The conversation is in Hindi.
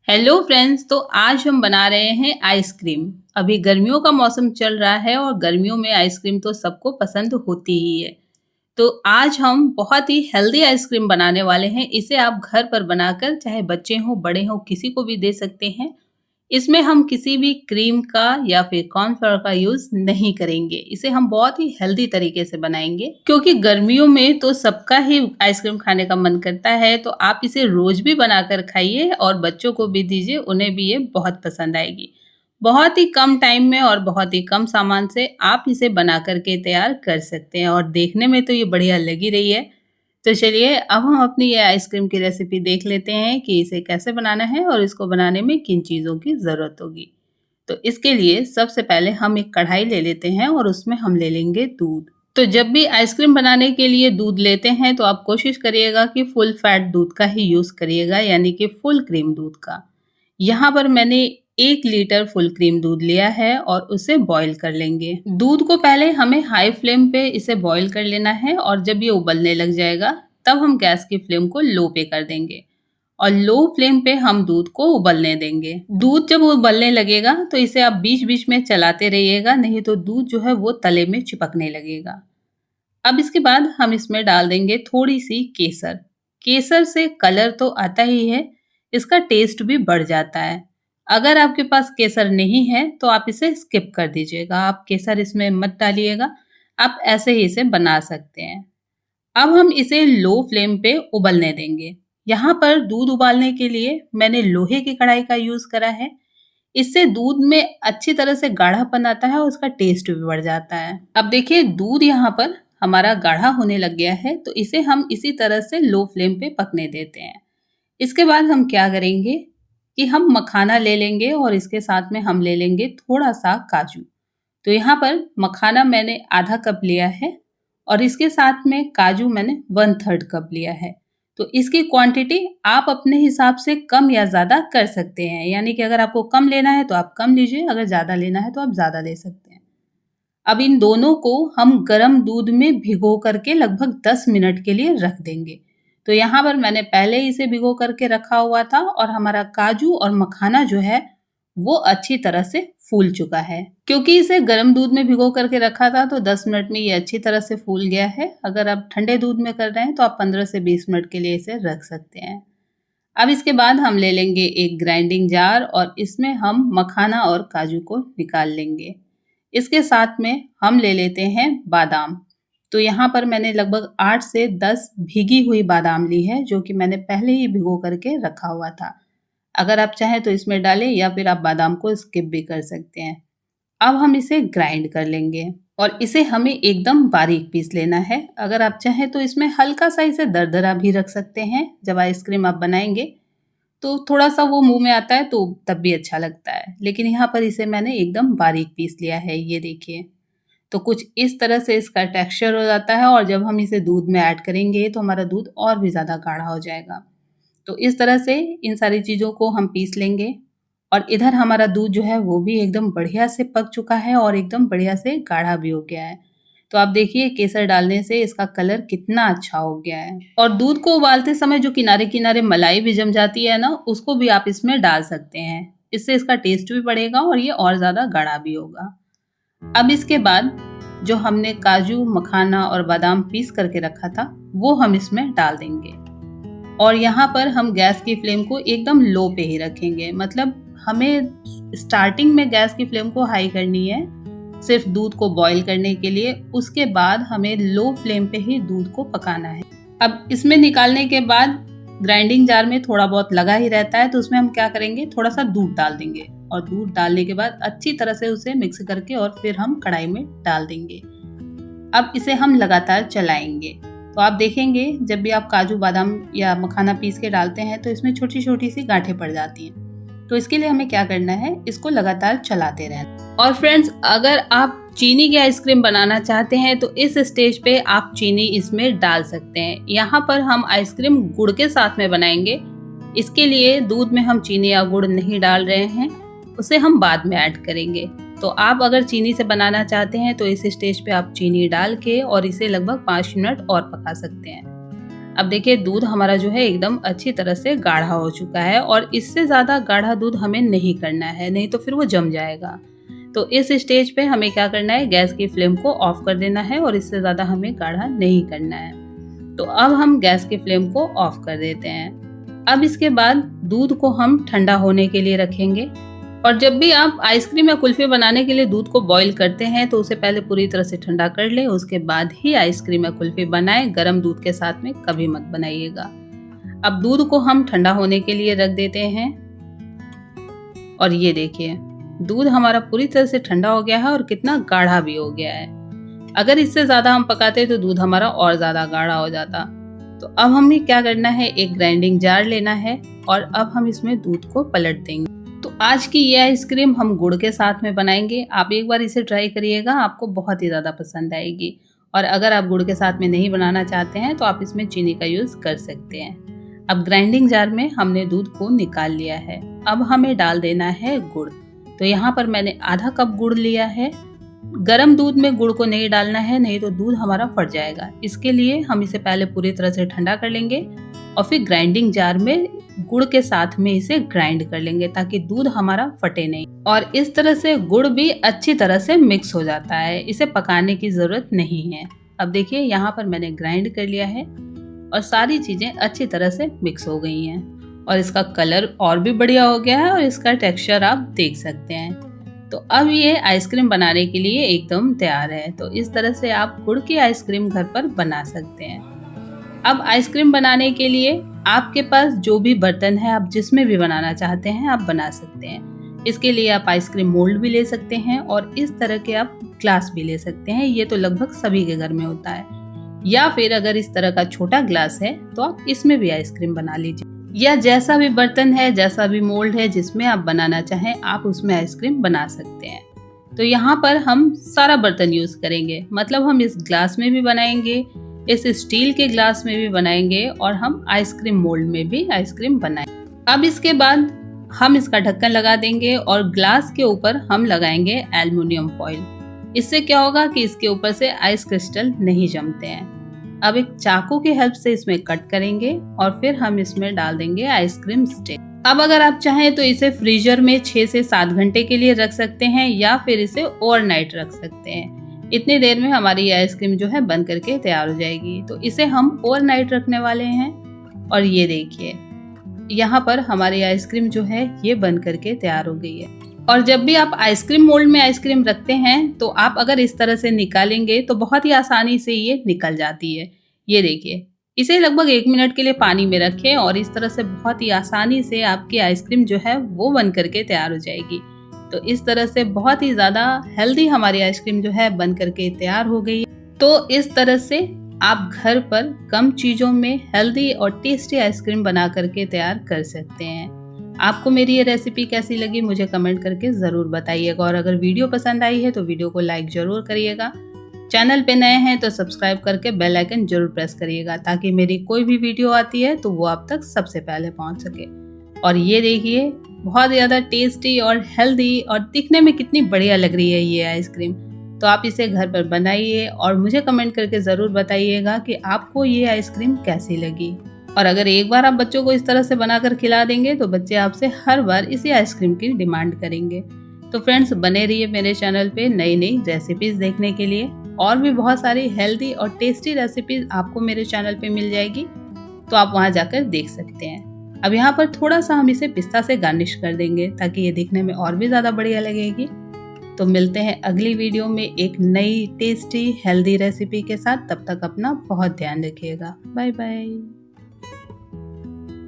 Hello friends. तो आज हम बना रहे हैं आइसक्रीम। अभी गर्मियों का मौसम चल रहा है और गर्मियों में आइसक्रीम तो सबको पसंद होती ही है। तो आज हम बहुत ही हेल्दी आइसक्रीम बनाने वाले हैं। इसे आप घर पर बनाकर चाहे बच्चे हों बड़े हों किसी को भी दे सकते हैं। इसमें हम किसी भी क्रीम का या फिर कॉर्नफ्लोर का यूज नहीं करेंगे। इसे हम बहुत ही हेल्दी तरीके से बनाएंगे क्योंकि गर्मियों में तो सबका ही आइसक्रीम खाने का मन करता है। तो आप इसे रोज भी बनाकर खाइए और बच्चों को भी दीजिए, उन्हें भी ये बहुत पसंद आएगी। बहुत ही कम टाइम में और बहुत ही कम सामान से आप इसे बना करके तैयार कर सकते हैं और देखने में तो ये बढ़िया लगी रही है। तो चलिए अब हम अपनी ये आइसक्रीम की रेसिपी देख लेते हैं कि इसे कैसे बनाना है और इसको बनाने में किन चीज़ों की ज़रूरत होगी। तो इसके लिए सबसे पहले हम एक कढ़ाई ले लेते हैं और उसमें हम ले लेंगे दूध। तो जब भी आइसक्रीम बनाने के लिए दूध लेते हैं तो आप कोशिश करिएगा कि फुल फैट दूध का ही यूज़ करिएगा, यानी कि फुल क्रीम दूध का। यहाँ पर मैंने 1 लीटर फुल क्रीम दूध लिया है और उसे बॉईल कर लेंगे। दूध को पहले हमें हाई फ्लेम पे इसे बॉईल कर लेना है और जब ये उबलने लग जाएगा तब हम गैस की फ्लेम को लो पे कर देंगे और लो फ्लेम पे हम दूध को उबलने देंगे। दूध जब उबलने लगेगा तो इसे आप बीच बीच में चलाते रहिएगा, नहीं तो दूध जो है वो तले में चिपकने लगेगा। अब इसके बाद हम इसमें डाल देंगे थोड़ी सी केसर। केसर से कलर तो आता ही है, इसका टेस्ट भी बढ़ जाता है। अगर आपके पास केसर नहीं है तो आप इसे स्किप कर दीजिएगा, आप केसर इसमें मत डालिएगा, आप ऐसे ही इसे बना सकते हैं। अब हम इसे लो फ्लेम पे उबलने देंगे। यहाँ पर दूध उबालने के लिए मैंने लोहे की कढ़ाई का यूज करा है। इससे दूध में अच्छी तरह से गाढ़ापन आता है और उसका टेस्ट भी बढ़ जाता है। अब देखिए दूध यहाँ पर हमारा गाढ़ा होने लग गया है, तो इसे हम इसी तरह से लो फ्लेम पे पकने देते हैं। इसके बाद हम क्या करेंगे कि हम मखाना ले लेंगे और इसके साथ में हम ले लेंगे थोड़ा सा काजू। तो यहाँ पर मखाना मैंने आधा कप लिया है और इसके साथ में काजू मैंने 1/3 कप लिया है। तो इसकी क्वांटिटी आप अपने हिसाब से कम या ज़्यादा कर सकते हैं, यानी कि अगर आपको कम लेना है तो आप कम लीजिए, अगर ज़्यादा लेना है तो आप ज़्यादा ले सकते हैं। अब इन दोनों को हम गर्म दूध में भिगो करके लगभग 10 मिनट के लिए रख देंगे। तो यहाँ पर मैंने पहले इसे भिगो करके रखा हुआ था और हमारा काजू और मखाना जो है वो अच्छी तरह से फूल चुका है। क्योंकि इसे गर्म दूध में भिगो करके रखा था तो 10 मिनट में ये अच्छी तरह से फूल गया है। अगर आप ठंडे दूध में कर रहे हैं तो आप 15 से 20 मिनट के लिए इसे रख सकते हैं। अब इसके बाद हम ले लेंगे एक ग्राइंडिंग जार और इसमें हम मखाना और काजू को निकाल लेंगे। इसके साथ में हम ले लेते हैं बादाम। तो यहाँ पर मैंने लगभग 8 से 10 भीगी हुई बादाम ली है, जो कि मैंने पहले ही भिगो करके रखा हुआ था। अगर आप चाहें तो इसमें डालें या फिर आप बादाम को स्किप भी कर सकते हैं। अब हम इसे ग्राइंड कर लेंगे और इसे हमें एकदम बारीक पीस लेना है। अगर आप चाहें तो इसमें हल्का सा इसे दरदरा भी रख सकते हैं। जब आइसक्रीम आप बनाएंगे तो थोड़ा सा वो मुंह में आता है तो तब भी अच्छा लगता है, लेकिन यहाँ पर इसे मैंने एकदम बारीक पीस लिया है। ये देखिए, तो कुछ इस तरह से इसका टेक्सचर हो जाता है और जब हम इसे दूध में ऐड करेंगे तो हमारा दूध और भी ज़्यादा गाढ़ा हो जाएगा। तो इस तरह से इन सारी चीज़ों को हम पीस लेंगे और इधर हमारा दूध जो है वो भी एकदम बढ़िया से पक चुका है और एकदम बढ़िया से गाढ़ा भी हो गया है। तो आप देखिए केसर डालने से इसका कलर कितना अच्छा हो गया है। और दूध को उबालते समय जो किनारे किनारे मलाई भी जम जाती है ना, उसको भी आप इसमें डाल सकते हैं। इससे इसका टेस्ट भी बढ़ेगा और ये और ज़्यादा गाढ़ा भी होगा। अब इसके बाद जो हमने काजू, मखाना और बादाम पीस करके रखा था वो हम इसमें डाल देंगे और यहाँ पर हम गैस की फ्लेम को एकदम लो पे ही रखेंगे। मतलब हमें स्टार्टिंग में गैस की फ्लेम को हाई करनी है सिर्फ दूध को बॉईल करने के लिए, उसके बाद हमें लो फ्लेम पे ही दूध को पकाना है। अब इसमें निकालने के बाद ग्राइंडिंग जार में थोड़ा बहुत लगा ही रहता है, तो उसमें हम क्या करेंगे, थोड़ा सा दूध डाल देंगे और दूध डालने के बाद अच्छी तरह से उसे मिक्स करके और फिर हम कढ़ाई में डाल देंगे। अब इसे हम लगातार चलाएंगे। तो आप देखेंगे जब भी आप काजू, बादाम या मखाना पीस के डालते हैं तो इसमें छोटी छोटी सी गांठें पड़ जाती हैं। तो इसके लिए हमें क्या करना है, इसको लगातार चलाते रहना। और फ्रेंड्स, अगर आप चीनी की आइसक्रीम बनाना चाहते हैं तो इस स्टेज पे आप चीनी इसमें डाल सकते हैं। यहाँ पर हम आइसक्रीम गुड़ के साथ में बनाएंगे, इसके लिए दूध में हम चीनी या गुड़ नहीं डाल रहे हैं, उसे हम बाद में ऐड करेंगे। तो आप अगर चीनी से बनाना चाहते हैं तो इस स्टेज पे आप चीनी डाल के और इसे लगभग 5 मिनट और पका सकते हैं। अब देखिए दूध हमारा जो है एकदम अच्छी तरह से गाढ़ा हो चुका है और इससे ज़्यादा गाढ़ा दूध हमें नहीं करना है, नहीं तो फिर वो जम जाएगा। तो इस स्टेज पे हमें क्या करना है, गैस की फ्लेम को ऑफ कर देना है और इससे ज़्यादा हमें गाढ़ा नहीं करना है। तो अब हम गैस की फ्लेम को ऑफ कर देते हैं। अब इसके बाद दूध को हम ठंडा होने के लिए रखेंगे। और जब भी आप आइसक्रीम या कुल्फी बनाने के लिए दूध को बॉईल करते हैं तो उसे पहले पूरी तरह से ठंडा कर लें, उसके बाद ही आइसक्रीम या कुल्फी बनाएं। गर्म दूध के साथ में कभी मत बनाइएगा। अब दूध को हम ठंडा होने के लिए रख देते हैं और ये देखिए दूध हमारा पूरी तरह से ठंडा हो गया है और कितना गाढ़ा भी हो गया है। अगर इससे ज्यादा हम पकाते तो दूध हमारा और ज्यादा गाढ़ा हो जाता। तो अब हमें क्या करना है, एक ग्राइंडिंग जार लेना है और अब हम इसमें दूध को पलट देंगे। तो आज की ये आइसक्रीम हम गुड़ के साथ में बनाएंगे। आप एक बार इसे ट्राई करिएगा, आपको बहुत ही ज़्यादा पसंद आएगी। और अगर आप गुड़ के साथ में नहीं बनाना चाहते हैं तो आप इसमें चीनी का यूज़ कर सकते हैं। अब ग्राइंडिंग जार में हमने दूध को निकाल लिया है। अब हमें डाल देना है गुड़। तो यहाँ पर मैंने आधा कप गुड़ लिया है। गरम दूध में गुड़ को नहीं डालना है, नहीं तो दूध हमारा फट जाएगा। इसके लिए हम इसे पहले पूरी तरह से ठंडा कर लेंगे और फिर ग्राइंडिंग जार में गुड़ के साथ में इसे ग्राइंड कर लेंगे ताकि दूध हमारा फटे नहीं। और इस तरह से गुड़ भी अच्छी तरह से मिक्स हो जाता है, इसे पकाने की जरूरत नहीं है। अब देखिए यहाँ पर मैंने ग्राइंड कर लिया है और सारी चीजें अच्छी तरह से मिक्स हो गई हैं और इसका कलर और भी बढ़िया हो गया है और इसका टेक्सचर आप देख सकते हैं। तो अब ये आइसक्रीम बनाने के लिए एकदम तैयार है। तो इस तरह से आप गुड़ की आइसक्रीम घर पर बना सकते हैं। अब आइसक्रीम बनाने के लिए आपके पास जो भी बर्तन है, आप जिसमें भी बनाना चाहते हैं आप बना सकते हैं। इसके लिए आप आइसक्रीम मोल्ड भी ले सकते हैं और इस तरह के आप ग्लास भी ले सकते हैं। ये तो लगभग सभी के घर में होता है। या फिर अगर इस तरह का छोटा ग्लास है तो आप इसमें भी आइसक्रीम बना लीजिए। या जैसा भी बर्तन है, जैसा भी मोल्ड है, जिसमें आप बनाना चाहें आप उसमें आइसक्रीम बना सकते हैं। तो यहाँ पर हम सारा बर्तन यूज करेंगे, मतलब हम इस ग्लास में भी बनाएंगे, इस स्टील के ग्लास में भी बनाएंगे और हम आइसक्रीम मोल्ड में भी आइसक्रीम बनाएंगे। अब इसके बाद हम इसका ढक्कन लगा देंगे और ग्लास के ऊपर हम लगाएंगे एल्युमिनियम फॉइल। इससे क्या होगा कि इसके ऊपर से आइस क्रिस्टल नहीं जमते हैं। अब एक चाकू की हेल्प से इसमें कट करेंगे और फिर हम इसमें डाल देंगे आइसक्रीम स्टिक। अब अगर आप चाहें तो इसे फ्रीजर में 6 से 7 घंटे के लिए रख सकते हैं या फिर इसे ओवरनाइट रख सकते हैं। इतनी देर में हमारी आइसक्रीम जो है बन करके तैयार हो जाएगी। तो इसे हम ओवरनाइट रखने वाले हैं और ये देखिए यहाँ पर हमारी आइसक्रीम जो है ये बन करके तैयार हो गई है। और जब भी आप आइसक्रीम मोल्ड में आइसक्रीम रखते हैं तो आप अगर इस तरह से निकालेंगे तो बहुत ही आसानी से ये निकल जाती है। ये देखिए, इसे लगभग 1 मिनट के लिए पानी में रखें और इस तरह से बहुत ही आसानी से आपकी आइसक्रीम जो है वो बन करके तैयार हो जाएगी। तो इस तरह से बहुत ही ज़्यादा हेल्दी हमारी आइसक्रीम जो है बन करके तैयार हो गई। तो इस तरह से आप घर पर कम चीज़ों में हेल्दी और टेस्टी आइसक्रीम बना करके तैयार कर सकते हैं। आपको मेरी ये रेसिपी कैसी लगी मुझे कमेंट करके ज़रूर बताइएगा और अगर वीडियो पसंद आई है तो वीडियो को लाइक ज़रूर करिएगा। चैनल पे नए हैं तो सब्सक्राइब करके बेल आइकन जरूर प्रेस करिएगा ताकि मेरी कोई भी वीडियो आती है तो वो आप तक सबसे पहले पहुंच सके। और ये देखिए बहुत ज़्यादा टेस्टी और हेल्दी और दिखने में कितनी बढ़िया लग रही है ये आइसक्रीम। तो आप इसे घर पर बनाइए और मुझे कमेंट करके ज़रूर बताइएगा कि आपको ये आइसक्रीम कैसी लगी। और अगर एक बार आप बच्चों को इस तरह से बनाकर खिला देंगे तो बच्चे आपसे हर बार इसी आइसक्रीम की डिमांड करेंगे। तो फ्रेंड्स बने रहिए मेरे चैनल पे नई नई रेसिपीज़ देखने के लिए। और भी बहुत सारी हेल्दी और टेस्टी रेसिपीज़ आपको मेरे चैनल पे मिल जाएगी, तो आप वहाँ जाकर देख सकते हैं। अब यहाँ पर थोड़ा सा हम इसे पिस्ता से गार्निश कर देंगे ताकि ये दिखने में और भी ज़्यादा बढ़िया लगेगी। तो मिलते हैं अगली वीडियो में एक नई टेस्टी हेल्दी रेसिपी के साथ। तब तक अपना बहुत ध्यान रखिएगा। Bye bye.